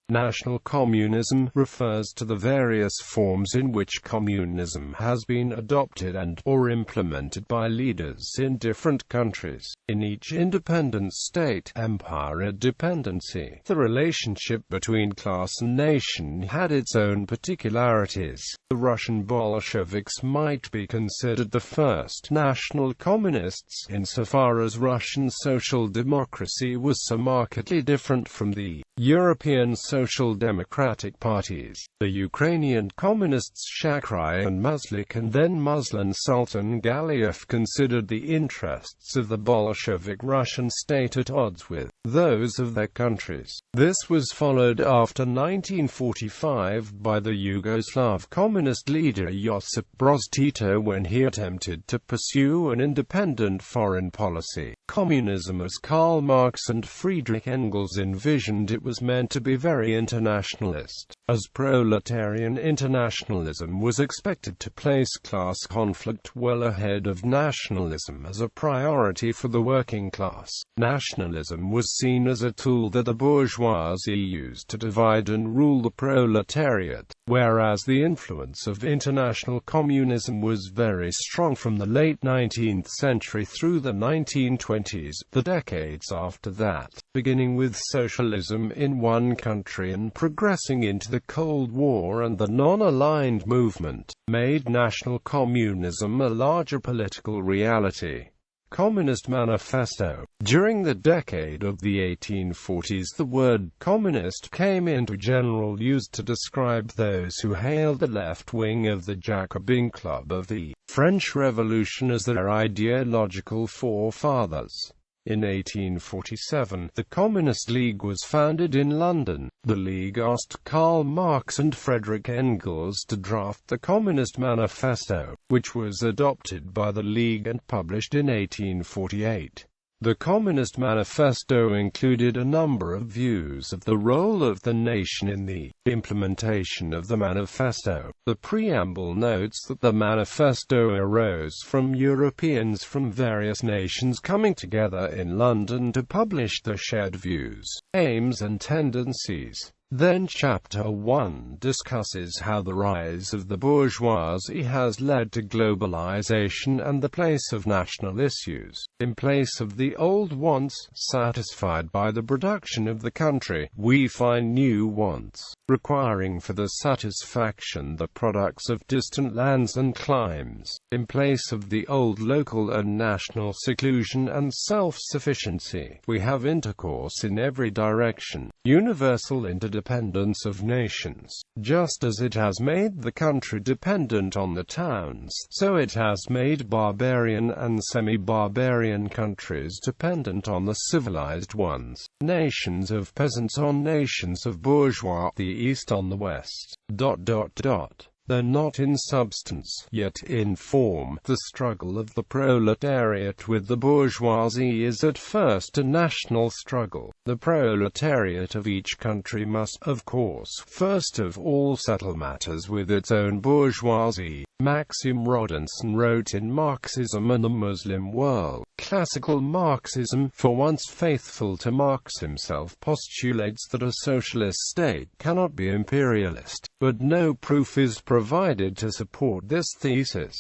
National communism refers to the various forms in which communism has been adopted and/or implemented by leaders in different countries. In each independent state, empire or dependency, the relationship between class and nation had its own particularities. The Russian Bolsheviks might be considered the first national communists, insofar as Russian social democracy was so markedly different from the European social democratic parties. The Ukrainian communists Shakhrai and Mazlakh and then Muslin Sultan Galiev considered the interests of the Bolshevik Russian state at odds with those of their countries. This was followed after 1945 by the Yugoslav communist leader Josip Broz Tito when he attempted to pursue an independent foreign policy. Communism, as Karl Marx and Friedrich Engels envisioned it, was meant to be very internationalist, as proletarian internationalism was expected to place class conflict well ahead of nationalism as a priority for the working class. Nationalism was seen as a tool that the bourgeoisie used to divide and rule the proletariat, whereas the influence of international communism was very strong from the late 19th century through the 1920s, the decades after that, beginning with socialism in one country and progressing into the Cold War and the non-aligned movement, made national communism a larger political reality. Communist Manifesto. During the decade of the 1840s, the word communist came into general use to describe those who hailed the left wing of the Jacobin Club of the French Revolution as their ideological forefathers. In 1847, the Communist League was founded in London. The League asked Karl Marx and Friedrich Engels to draft the Communist Manifesto, which was adopted by the League and published in 1848. The Communist Manifesto included a number of views of the role of the nation in the implementation of the manifesto. The preamble notes that the manifesto arose from Europeans from various nations coming together in London to publish their shared views, aims and tendencies. Then Chapter 1 discusses how the rise of the bourgeoisie has led to globalization and the place of national issues, in place of the old wants satisfied by the production of the country. We find new wants, requiring for the satisfaction the products of distant lands and climes, in place of the old local and national seclusion and self-sufficiency. We have intercourse in every direction, universal interdependence of nations. Just as it has made the country dependent on the towns, so it has made barbarian and semi-barbarian countries dependent on the civilized ones. Nations of peasants on nations of bourgeois, the East on the West. Though not in substance, yet in form, the struggle of the proletariat with the bourgeoisie is at first a national struggle. The proletariat of each country must, of course, first of all settle matters with its own bourgeoisie. Maxim Rodinson wrote in Marxism and the Muslim World. Classical Marxism, for once faithful to Marx himself, postulates that a socialist state cannot be imperialist, but no proof is provided to support this thesis.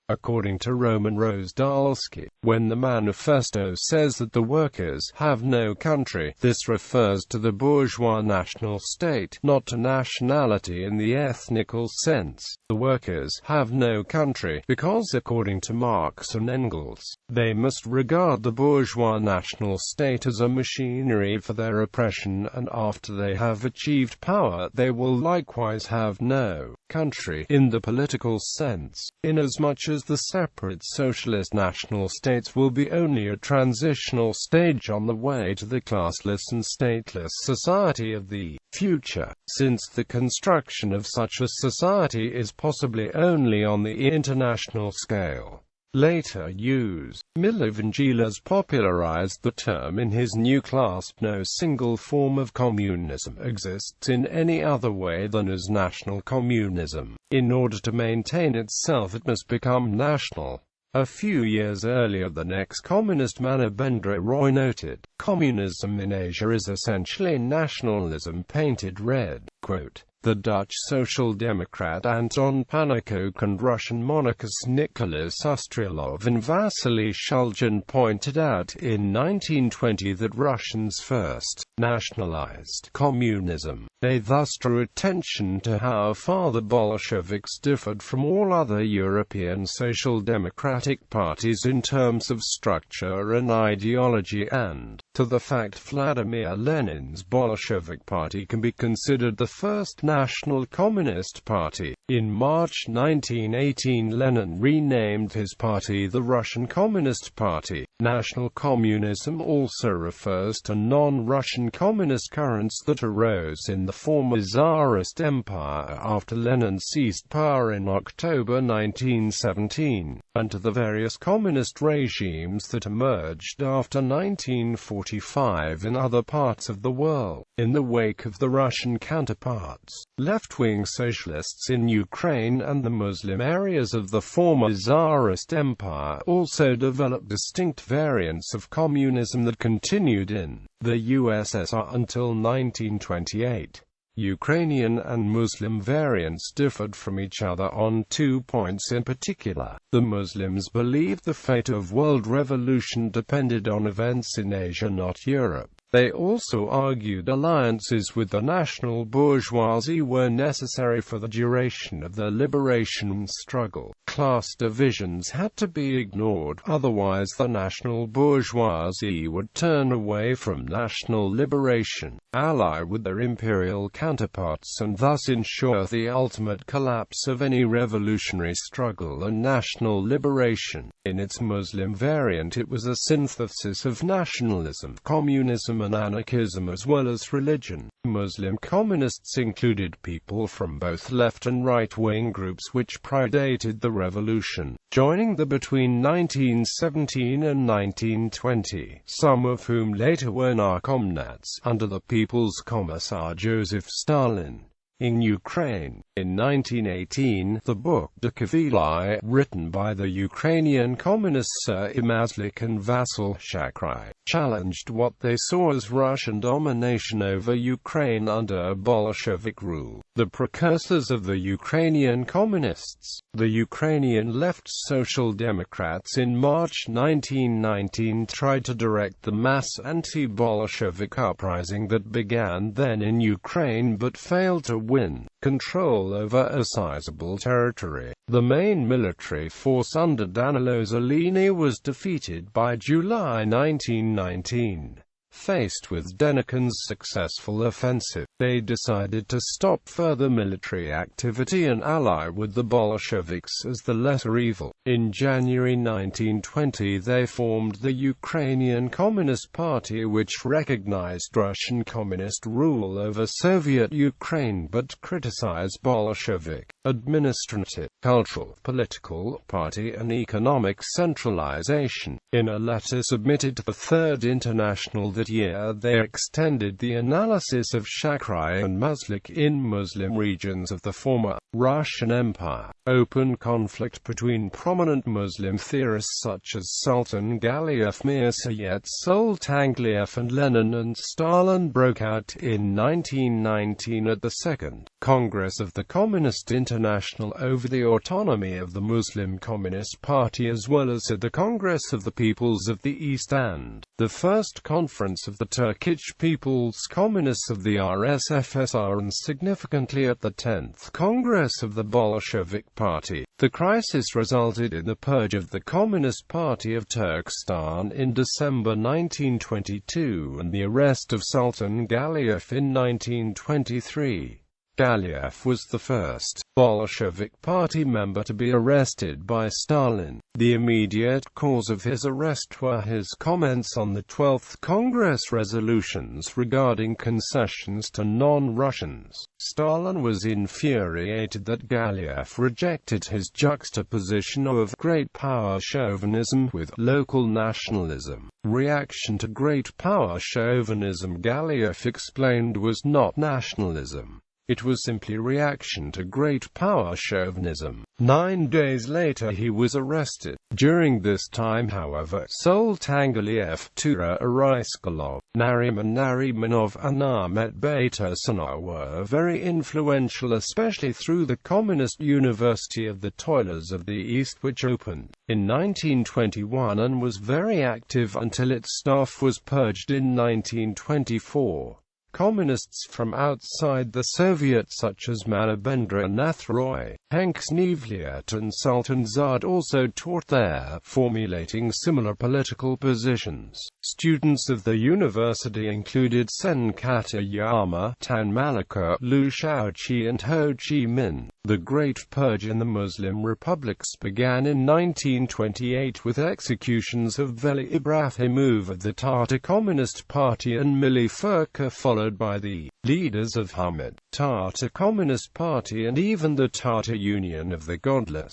According to Roman Rozdalsky, when the manifesto says that the workers have no country, this refers to the bourgeois national state, not to nationality in the ethnical sense. The workers have no country, because according to Marx and Engels, they must regard the bourgeois national state as a machinery for their oppression, and after they have achieved power, they will likewise have no country in the political sense, inasmuch as the separate socialist national states will be only a transitional stage on the way to the classless and stateless society of the future, since the construction of such a society is possibly only on the international scale. Later use. Milovangelas popularized the term in his new class. No single form of communism exists in any other way than as national communism. In order to maintain itself, it must become national. A few years earlier, the ex-communist Manifesto Roy noted, "Communism in Asia is essentially nationalism painted red." Quote, the Dutch Social Democrat Anton Pannekoek and Russian monarchist Nicholas Ustryalov and Vasily Shulgin pointed out in 1920 that Russians first nationalized communism. They thus drew attention to how far the Bolsheviks differed from all other European social democratic parties in terms of structure and ideology, and to the fact Vladimir Lenin's Bolshevik Party can be considered the first national communist party. In March 1918, Lenin renamed his party the Russian Communist Party. National communism also refers to non-Russian communist currents that arose in the former Tsarist Empire after Lenin seized power in October 1917, and to the various communist regimes that emerged after 1945 in other parts of the world. In the wake of the Russian counterparts, left-wing socialists in Ukraine and the Muslim areas of the former Tsarist Empire also developed distinct variants of communism that continued in the USSR until 1928. Ukrainian and Muslim variants differed from each other on 2 points in particular. The Muslims believed the fate of world revolution depended on events in Asia, not Europe. They also argued alliances with the national bourgeoisie were necessary for the duration of the liberation struggle. Class divisions had to be ignored, otherwise the national bourgeoisie would turn away from national liberation, ally with their imperial counterparts, and thus ensure the ultimate collapse of any revolutionary struggle and national liberation. In its Muslim variant, it was a synthesis of nationalism, communism and anarchism as well as religion. Muslim communists included people from both left and right-wing groups which predated the revolution, joining the between 1917 and 1920, some of whom later were narcomnats under the People's Commissar Joseph Stalin. In Ukraine, in 1918, the book De Kavili, written by the Ukrainian communists Shakhrai and Mazlakh and Vasily Shakhrai, challenged what they saw as Russian domination over Ukraine under Bolshevik rule. The precursors of the Ukrainian communists, the Ukrainian left Social Democrats, in March 1919 tried to direct the mass anti-Bolshevik uprising that began then in Ukraine but failed to win control over a sizable territory. The main military force under Danilo Zalini was defeated by July 1919. Faced with Denikin's successful offensive, they decided to stop further military activity and ally with the Bolsheviks as the lesser evil. In January 1920 they formed the Ukrainian Communist Party, which recognized Russian communist rule over Soviet Ukraine but criticized Bolshevik administrative, cultural, political, party and economic centralization. In a letter submitted to the Third International that year, they extended the analysis of Shakhrai and Mazlakh in Muslim regions of the former Russian Empire. Open conflict between prominent Muslim theorists such as Sultan Galiev, Mir Sayed Sultan Galiev and Lenin and Stalin broke out in 1919 at the Second Congress of the Communist International over the autonomy of the Muslim Communist Party, as well as at the Congress of the Peoples of the East and the First Conference of the Turkish People's Communists of the RSFSR, and significantly at the 10th Congress of the Bolshevik Party. The crisis resulted in the purge of the Communist Party of Turkestan in December 1922 and the arrest of Sultan Galiev in 1923. Galiev was the first Bolshevik Party member to be arrested by Stalin. The immediate cause of his arrest were his comments on the 12th Congress resolutions regarding concessions to non-Russians. Stalin was infuriated that Galiev rejected his juxtaposition of great power chauvinism with local nationalism. Reaction to great power chauvinism, Galiev explained, was not nationalism. It was simply reaction to great power chauvinism. 9 days later he was arrested. During this time, however, Sultan Galiev, Tura Ariskalov, Nariman Narimanov and Ahmet Beytursunov were very influential, especially through the Communist University of the Toilers of the East, which opened in 1921 and was very active until its staff was purged in 1924. Communists from outside the Soviet such as Manabendra Nath Roy, Henk Sneevliet and Sultanzade also taught there, formulating similar political positions. Students of the university included Sen Katayama, Tan Malika, Liu Shaoqi and Ho Chi Minh. The Great Purge in the Muslim republics began in 1928 with executions of Veli Ibrahimov of the Tatar Communist Party and Milli Furka, followed by the leaders of Hamid, Tatar Communist Party and even the Tatar Union of the Godless.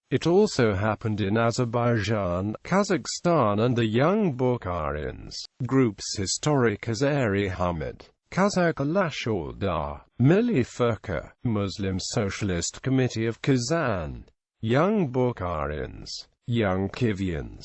It also happened in Azerbaijan, Kazakhstan and the Young Bukharians. Groups historic Azeri Hamid, Kazakh Lashordar, Milli Furka, Muslim Socialist Committee of Kazan, Young Bukharians, Young Kivians,